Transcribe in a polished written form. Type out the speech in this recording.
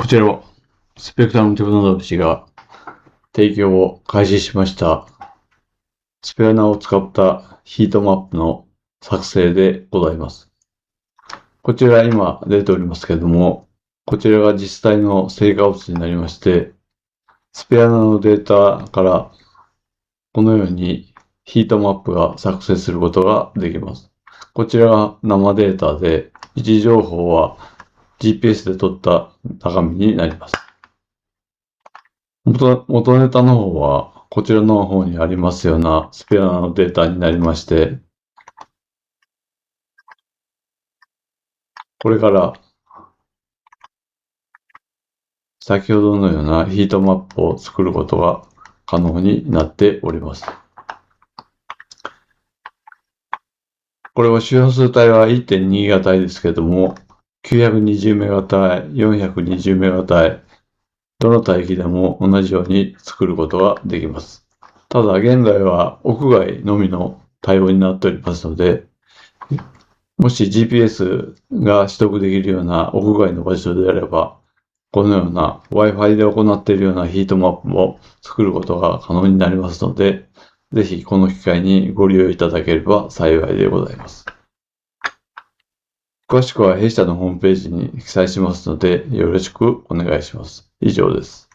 こちらはスペクトラムテクノロジーが提供を開始しましたスペアナを使ったヒートマップの作成でございます。こちら今出ておりますけれども、こちらが実際の成果物になりまして、スペアナのデータからこのようにヒートマップが作成することができます。こちらが生データで、位置情報は GPS で取った中身になります。元ネタの方は、こちらの方にありますようなスペアのデータになりまして、これから先ほどのようなヒートマップを作ることが可能になっております。これは周波数帯は 1.2 ギガ帯ですけれども、920メガ帯、420メガ帯、どの帯域でも同じように作ることができます。ただ現在は屋外のみの対応になっておりますので、もし GPS が取得できるような屋外の場所であれば、このような Wi-Fi で行っているようなヒートマップも作ることが可能になりますので、ぜひこの機会にご利用いただければ幸いでございます。詳しくは弊社のホームページに記載しますので、よろしくお願いします。以上です。